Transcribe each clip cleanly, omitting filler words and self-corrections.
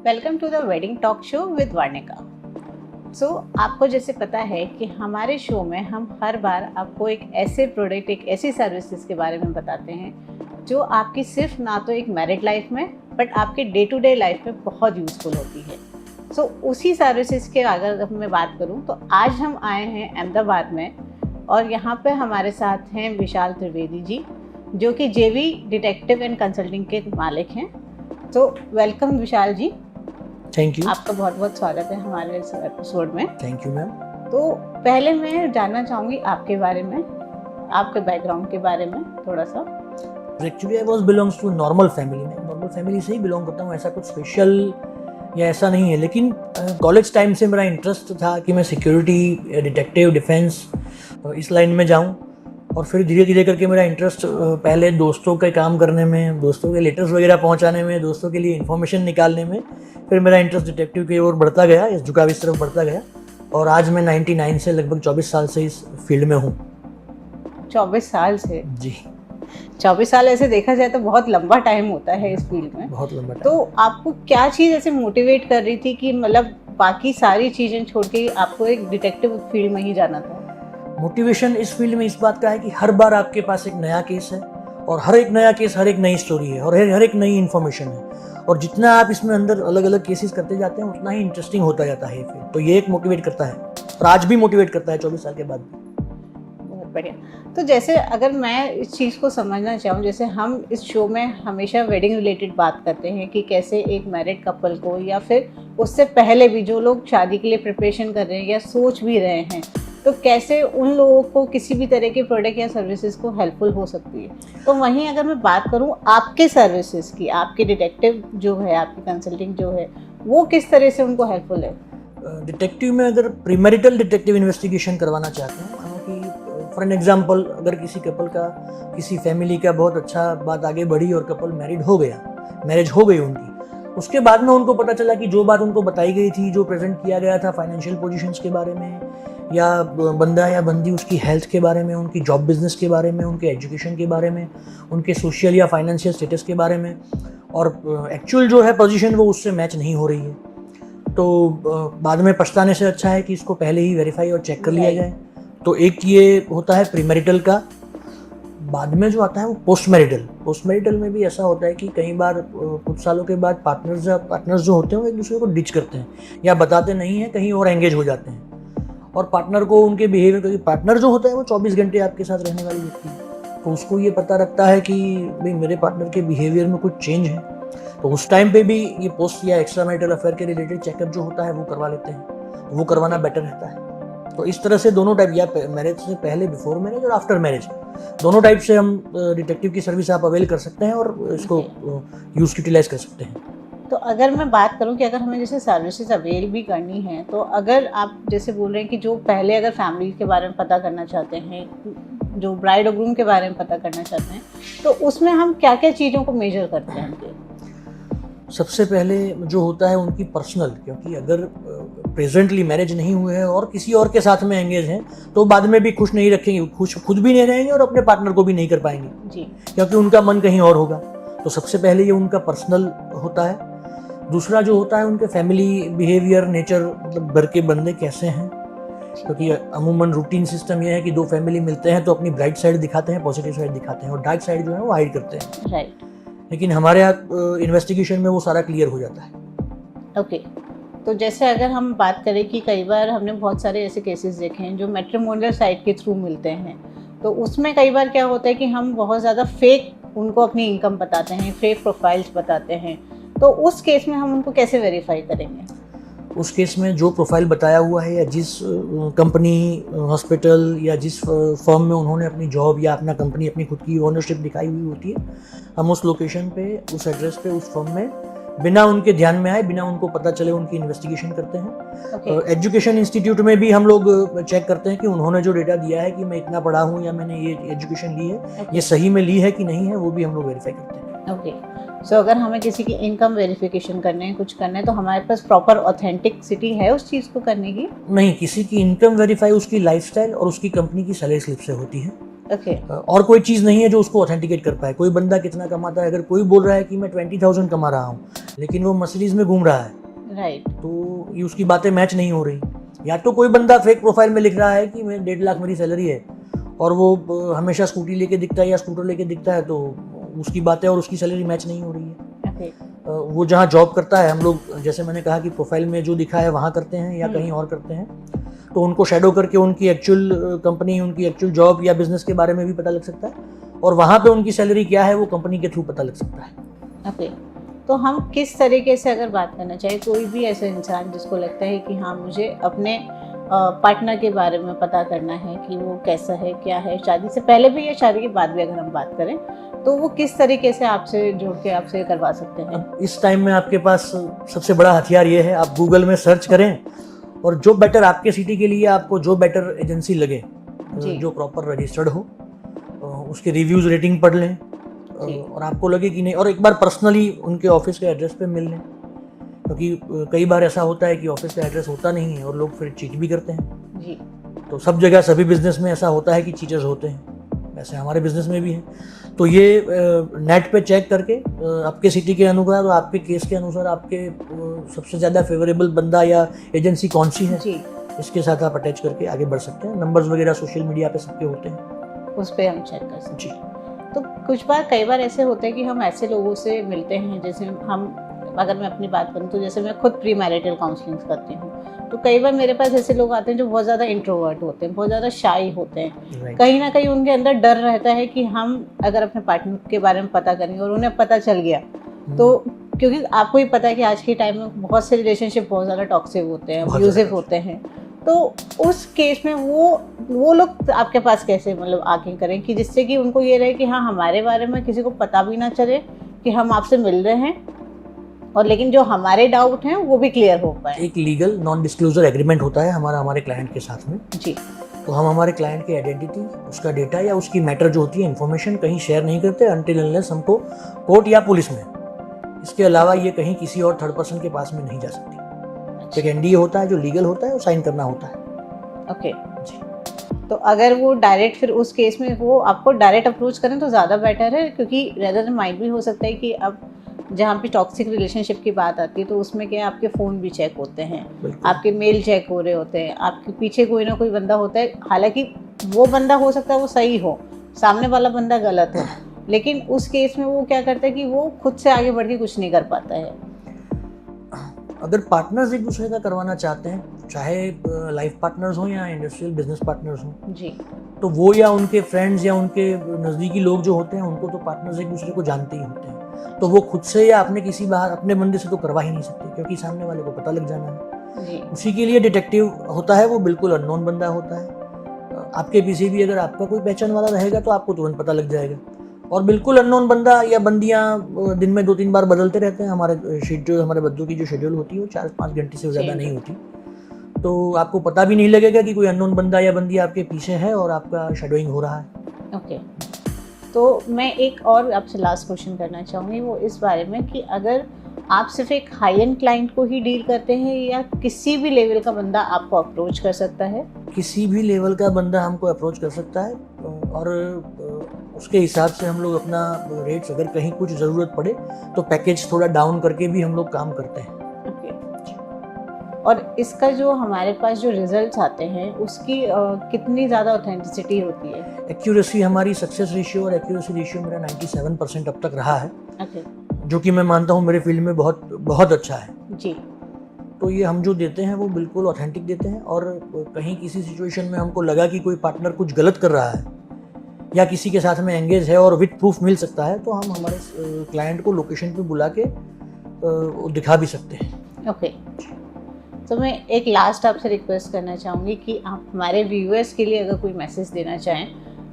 Welcome to the wedding talk show with Varnika. आपको जैसे पता है कि हमारे शो में हम हर बार आपको एक ऐसे प्रोडक्ट, एक ऐसी सर्विसेज के बारे में बताते हैं जो आपकी सिर्फ ना तो एक मैरिड लाइफ में बट आपके डे टू डे लाइफ में बहुत यूज़फुल होती है। उसी सर्विसेज के अगर मैं बात करूं तो आज हम आए हैं अहमदाबाद में और यहाँ पे हमारे साथ हैं विशाल त्रिवेदी जी, जो कि जेवी डिटेक्टिव एंड कंसल्टिंग के मालिक हैं। Welcome Vishal ji. Thank you. आपका बहुत बहुत स्वागत है हमारे इस एपिसोड में। Thank you ma'am. तो पहले मैं जानना चाहूँगी आपके बारे में, आपके बैकग्राउंड के बारे में थोड़ा सा। Actually I was belongs to normal family में, नॉर्मल फैमिली से ही बिलोंग करता हूँ, ऐसा कुछ स्पेशल या ऐसा नहीं है। लेकिन कॉलेज टाइम से मेरा इंटरेस्ट था कि मैं सिक्योरिटी, डिटेक्टिव, डिफेंस इस लाइन में जाऊँ। और फिर धीरे धीरे करके मेरा इंटरेस्ट पहले दोस्तों के काम करने में, दोस्तों के लेटर्स वगैरह पहुंचाने में, दोस्तों के लिए इन्फॉर्मेशन निकालने में, फिर मेरा इंटरेस्ट डिटेक्टिव की ओर बढ़ता गया, इस झुकाव इस तरफ बढ़ता गया। और आज मैं 99 से लगभग 24 साल से इस फील्ड में हूँ। 24 साल से? जी। 24 साल ऐसे देखा जाए तो बहुत लंबा टाइम होता है इस फील्ड में। बहुत लंबा टाइम। तो आपको क्या चीज़ ऐसे मोटिवेट कर रही थी कि मतलब बाकी सारी चीज़ें छोड़ के आपको एक डिटेक्टिव फील्ड में ही जाना था? मोटिवेशन इस फील्ड में इस बात का है कि हर बार आपके पास एक नया केस है और हर एक नया केस हर एक नई स्टोरी है और हर एक नई इन्फॉर्मेशन है। और जितना आप इसमें अंदर अलग अलग केसेस करते जाते हैं उतना ही इंटरेस्टिंग होता जाता है ये फील्ड। तो ये एक मोटिवेट करता है और आज भी मोटिवेट करता है 24 साल के बाद भी। बहुत बढ़िया। तो जैसे अगर मैं इस चीज़ को समझना चाहूँ, जैसे हम इस शो में हमेशा वेडिंग रिलेटेड बात करते हैं कि कैसे एक मैरिड कपल को या फिर उससे पहले भी जो लोग शादी के लिए प्रिपरेशन कर रहे हैं या सोच भी रहे हैं, तो कैसे उन लोगों को किसी भी तरह के प्रोडक्ट या सर्विसेज को हेल्पफुल हो सकती है। तो वहीं अगर मैं बात करूं आपके सर्विसेज की, आपके डिटेक्टिव जो है, आपकी कंसल्टिंग जो है, वो किस तरह से उनको हेल्पफुल है? डिटेक्टिव में अगर प्रीमैरिटल डिटेक्टिव इन्वेस्टिगेशन करवाना चाहते हैं, कि फॉर एन एग्जांपल अगर किसी कपल का, किसी फैमिली का बहुत अच्छा बात आगे बढ़ी और कपल मैरिड हो गया, मैरिज हो गई उनकी, उसके बाद में उनको पता चला कि जो बात उनको बताई गई थी, जो प्रेजेंट किया गया था फाइनेंशियल पोजीशंस के बारे में या बंदा या बंदी उसकी हेल्थ के बारे में, उनकी जॉब बिजनेस के बारे में, उनके एजुकेशन के बारे में, उनके सोशल या फाइनेंशियल स्टेटस के बारे में, और एक्चुअल जो है पोजीशन वो उससे मैच नहीं हो रही है, तो बाद में पछताने से अच्छा है कि इसको पहले ही वेरीफाई और चेक कर लिया जाए। तो एक ये होता है प्रीमैरिटल का। बाद में जो आता है वो पोस्ट मैरिटल में भी ऐसा होता है कि कई बार कुछ सालों के बाद पार्टनर्स जो होते हैं वो एक दूसरे को डिच करते हैं या बताते नहीं हैं, कहीं और एंगेज हो जाते हैं। और पार्टनर को उनके बिहेवियर, क्योंकि पार्टनर जो होता है वो 24 घंटे आपके साथ रहने वाली व्यक्ति है, तो उसको ये पता रखता है कि भाई मेरे पार्टनर के बिहेवियर में कुछ चेंज है, तो उस टाइम पे भी ये पोस्ट या एक्स्ट्रा मैरिटल अफेयर के रिलेटेड चेकअप जो होता है वो करवा लेते हैं, तो वो करवाना बेटर रहता है। तो इस तरह से दोनों टाइप, या मैरिज से पहले, बिफोर मैरिज और आफ्टर मैरिज, दोनों टाइप से हम डिटेक्टिव की सर्विस आप अवेल कर सकते हैं और इसको यूटिलाइज कर सकते हैं। तो अगर मैं बात करूं कि अगर हमें जैसे सर्विसेज अवेल भी करनी है, तो अगर आप जैसे बोल रहे हैं कि जो पहले अगर फैमिली के बारे में पता करना चाहते हैं, जो ब्राइड और ग्रूम के बारे में पता करना चाहते हैं, तो उसमें हम क्या क्या चीज़ों को मेजर करते हैं? सबसे पहले जो होता है उनकी पर्सनल, क्योंकि अगर प्रेजेंटली मैरिज नहीं हुए हैं और किसी और के साथ में एंगेज हैं तो बाद में भी खुश नहीं रखेंगे, खुद भी नहीं रहेंगे और अपने पार्टनर को भी नहीं कर पाएंगे जी, क्योंकि उनका मन कहीं और होगा। तो सबसे पहले ये उनका पर्सनल होता है। दूसरा जो होता है उनके फैमिली बिहेवियर, नेचर, मतलब घर के बंदे कैसे हैं, क्योंकि अमूमन रूटीन सिस्टम ये है कि दो फैमिली मिलते हैं तो अपनी ब्राइट साइड दिखाते हैं, पॉजिटिव साइड दिखाते हैं और डार्क साइड जो है वो हाइड करते हैं। राइट। लेकिन हमारे यहाँ इन्वेस्टिगेशन में वो सारा क्लियर हो जाता है। ओके। तो जैसे अगर हम बात करें कि कई बार हमने बहुत सारे ऐसे केसेस देखे हैं जो मैट्रिमोनियल साइट के थ्रू मिलते हैं, तो उसमें कई बार क्या होता है कि हम बहुत ज़्यादा फेक उनको अपनी इनकम बताते हैं, फेक प्रोफाइल्स बताते हैं, तो उस केस में हम उनको कैसे वेरीफाई करेंगे? उस केस में जो प्रोफाइल बताया हुआ है या जिस कंपनी, हॉस्पिटल या जिस फर्म में उन्होंने अपनी जॉब या अपना कंपनी, अपनी खुद की ओनरशिप दिखाई हुई होती है, हम उस लोकेशन पे, उस एड्रेस पे, उस फर्म में बिना उनके ध्यान में आए, बिना उनको पता चले उनकी इन्वेस्टिगेशन करते हैं। एजुकेशन इंस्टीट्यूट में भी हम लोग चेक करते हैं कि उन्होंने जो डेटा दिया है कि मैं इतना पढ़ा हूँ या मैंने ये एजुकेशन ली है, ये सही में ली है कि नहीं है, वो भी हम लोग वेरीफाई करते हैं। ओके। सो अगर हमें किसी की इनकम वेरिफिकेशन करने है, कुछ करना है, तो हमारे पास प्रॉपर ऑथेंटिसिटी है उस चीज़ को करने की? नहीं, किसी की इनकम वेरीफाई उसकी लाइफस्टाइल और उसकी कंपनी की सैलरी स्लिप से होती है। ओके। और कोई चीज़ नहीं है जो उसको ऑथेंटिकेट कर पाए। कोई बंदा कितना कमाता है, अगर कोई बोल रहा है कि मैं 20,000 कमा रहा हूँ लेकिन वो मर्सिडीज में घूम रहा है, राइट, तो ये उसकी बातें मैच नहीं हो रही। या तो कोई बंदा फेक प्रोफाइल में लिख रहा है कि मैं 1.5 लाख मेरी सैलरी है, और वो हमेशा स्कूटी लेके दिखता है या स्कूटर लेके दिखता है, तो उसकी बातें और उसकी सैलरी मैच नहीं हो रही है। ओके, वो जहाँ जॉब करता है, हम लोग जैसे मैंने कहा कि प्रोफाइल में जो दिखा है वहाँ करते हैं या कहीं और करते हैं, तो उनको शैडो करके उनकी एक्चुअल कंपनी, उनकी एक्चुअल जॉब या बिजनेस के बारे में भी पता लग सकता है, और वहाँ पे उनकी सैलरी क्या है वो कंपनी के थ्रू पता लग सकता है। ओके। तो हम किस तरीके से अगर बात करना चाहें, कोई भी ऐसा इंसान जिसको लगता है कि हाँ मुझे अपने पार्टनर के बारे में पता करना है कि वो कैसा है, क्या है, शादी से पहले भी या शादी के बाद भी अगर हम बात करें, तो वो किस तरीके से आपसे जुड़ के आपसे करवा सकते हैं? अब इस टाइम में आपके पास सबसे बड़ा हथियार ये है, आप गूगल में सर्च करें और जो बेटर आपके सिटी के लिए, आपको जो बेटर एजेंसी लगे, जो प्रॉपर रजिस्टर्ड हो, उसके रिव्यूज़ रेटिंग पढ़ लें, और आपको लगे कि नहीं, और एक बार पर्सनली उनके ऑफिस के एड्रेस पे मिल लें, क्योंकि कई बार ऐसा होता है कि ऑफिस का एड्रेस होता नहीं है और लोग फिर चीट भी करते हैं जी। तो सब जगह सभी बिजनेस में ऐसा होता है कि चीटर्स होते हैं, वैसे हमारे बिजनेस में भी है। तो ये नेट पे चेक करके आपके सिटी के अनुसार और आपके केस के अनुसार आपके सबसे ज़्यादा फेवरेबल बंदा या एजेंसी कौन सी है जी, इसके साथ आप अटैच करके आगे बढ़ सकते हैं। नंबर्स वगैरह सोशल मीडिया पे सबके होते हैं, उस पर हम चेक कर सकते हैं। तो कुछ बार कई बार ऐसे होता है कि हम ऐसे लोगों से मिलते हैं, जैसे हम, अगर मैं अपनी बात करूँ तो जैसे मैं खुद प्री मैरिटल काउंसलिंग करती हूँ, तो कई बार मेरे पास ऐसे लोग आते हैं जो बहुत ज़्यादा इंट्रोवर्ट होते हैं, बहुत ज़्यादा शाई होते हैं, कहीं ना कहीं उनके अंदर डर रहता है कि हम अगर अपने पार्टनर के बारे में पता करेंगे और उन्हें पता चल गया तो, क्योंकि आपको ही पता है कि आज के टाइम में बहुत से रिलेशनशिप बहुत ज़्यादा टॉक्सिक होते हैं, अब्यूजिव होते हैं, तो उस केस में वो लोग आपके पास कैसे मतलब आके करें कि जिससे कि उनको ये रहे कि हाँ हमारे बारे में किसी को पता भी ना चले कि हम आपसे मिल रहे हैं, और लेकिन जो हमारे डाउट हैं वो भी क्लियर हो पाए। एक लीगल नॉन डिस्क्लोजर एग्रीमेंट होता है हमारे क्लाइंट के साथ में जी। तो हम हमारे क्लाइंट की आइडेंटिटी, उसका डेटा या उसकी मैटर जो होती है इन्फॉर्मेशन कहीं शेयर नहीं करते अनटिल अनलेस हमको कोर्ट या पुलिस में, इसके अलावा ये कहीं किसी और थर्ड पर्सन के पास में नहीं जा सकती। एक एनडीए होता है जो लीगल होता है, वो साइन करना होता है। ओके जी। तो अगर वो डायरेक्ट फिर उस केस में वो आपको डायरेक्ट अप्रोच करें तो ज़्यादा बेटर है, क्योंकि रेदर माइट भी हो सकता है कि अब जहाँ पे टॉक्सिक रिलेशनशिप की बात आती है तो उसमें क्या आपके फ़ोन भी चेक होते हैं, आपके मेल चेक हो रहे होते हैं, आपके पीछे कोई ना कोई बंदा होता है, हालांकि वो बंदा हो सकता है वो सही हो, सामने वाला बंदा गलत हो, लेकिन उस केस में वो क्या करता है कि वो खुद से आगे बढ़ के कुछ नहीं कर पाता है। अगर पार्टनर्स एक दूसरे का करवाना चाहते हैं, चाहे लाइफ पार्टनर्स हों या इंडस्ट्रियल बिजनेस पार्टनर्स हों जी, तो वो या उनके फ्रेंड्स या उनके नज़दीकी लोग जो होते हैं उनको तो पार्टनर्स एक दूसरे को जानते ही होते हैं, तो वो खुद से या अपने किसी बाहर अपने बंदे से तो करवा ही नहीं सकते, क्योंकि सामने वाले को पता लग जाना है जी। उसी के लिए डिटेक्टिव होता है, वो बिल्कुल अननोन बंदा होता है। आपके पीछे भी अगर आपका कोई पहचान वाला रहेगा तो आपको तुरंत पता लग जाएगा, और बिल्कुल अननोन बंदा या बंदियां दिन में 2-3 बार बदलते रहते हैं। हमारे बद्दों की जो शेड्यूल होती है वो 4-5 घंटे से ज़्यादा नहीं होती, तो आपको पता भी नहीं लगेगा कि कोई अननोन बंदा या बंदी आपके पीछे है और आपका शेडोइंग हो रहा है। ओके। तो मैं एक और आपसे लास्ट क्वेश्चन करना चाहूँगी, वो इस बारे में कि अगर आप सिर्फ एक हाई एंड क्लाइंट को ही डील करते हैं या किसी भी लेवल का बंदा आपको अप्रोच कर सकता है? किसी भी लेवल का बंदा हमको अप्रोच कर सकता है, और उसके हिसाब से हम लोग अपना रेट्स, अगर कहीं कुछ ज़रूरत पड़े तो पैकेज थोड़ा डाउन करके भी हम लोग काम करते हैं। और इसका जो हमारे पास जो रिजल्ट्स आते हैं उसकी कितनी ज़्यादा ऑथेंटिसिटी होती है? एक्यूरेसी, हमारी सक्सेस रेशियो और एक्यूरेसी रेशियो मेरा 97% अब तक रहा है, जो कि मैं मानता हूँ मेरे फील्ड में बहुत बहुत अच्छा है जी। तो ये हम जो देते हैं वो बिल्कुल ऑथेंटिक देते हैं, और कहीं किसी सिचुएशन में हमको लगा कि कोई पार्टनर कुछ गलत कर रहा है या किसी के साथ में एंगेज है और विद प्रूफ मिल सकता है, तो हम हमारे क्लाइंट को लोकेशन पे बुला के दिखा भी सकते हैं। ओके। तो मैं एक लास्ट आपसे रिक्वेस्ट करना चाहूँगी कि आप हमारे व्यूअर्स के लिए अगर कोई मैसेज देना चाहें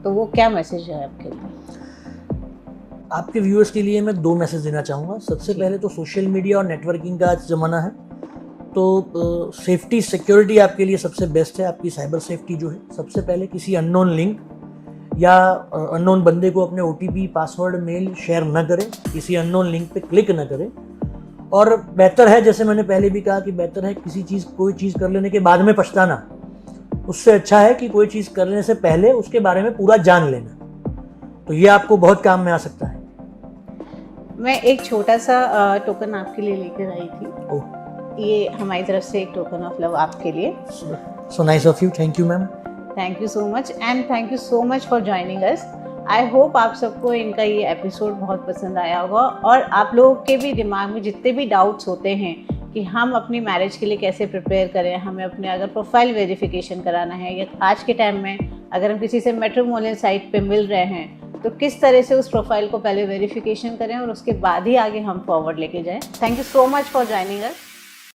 तो वो क्या मैसेज है आपके लिए? आपके व्यूअर्स के लिए मैं 2 मैसेज देना चाहूँगा। सबसे पहले तो सोशल मीडिया और नेटवर्किंग का आज ज़माना है, तो सेफ्टी सिक्योरिटी आपके लिए सबसे बेस्ट है। आपकी साइबर सेफ्टी जो है, सबसे पहले किसी अननोन लिंक या अननोन बंदे को अपने OTP, पासवर्ड, मेल शेयर न करें, किसी अननोन लिंक पे क्लिक न करें। और बेहतर है, जैसे मैंने पहले भी कहा कि बेहतर है कोई चीज़ कर लेने के बाद में पछताना, उससे अच्छा है कि कोई चीज़ करने से पहले उसके बारे में पूरा जान लेना, तो ये आपको बहुत काम में आ सकता है। मैं एक छोटा सा टोकन आपके लिए लेकर आई थी। ओह, ये हमारी तरफ से एक टोकन ऑफ लव आपके लिए। So nice of you, thank you ma'am. Thank you so much and thank you so much for joining us. I hope आप सबको इनका ये एपिसोड बहुत पसंद आया होगा और आप लोगों के भी दिमाग में जितने भी डाउट्स होते हैं कि हम अपनी मैरिज के लिए कैसे प्रिपेयर करें, हमें अपने अगर प्रोफाइल वेरिफिकेशन कराना है या आज के टाइम में अगर हम किसी से मैट्रिमोनियल साइट पे मिल रहे हैं तो किस तरह से उस प्रोफाइल को पहले वेरिफिकेशन करें और उसके बाद ही आगे हम फॉरवर्ड लेके जाएं। Thank you so much for joining us.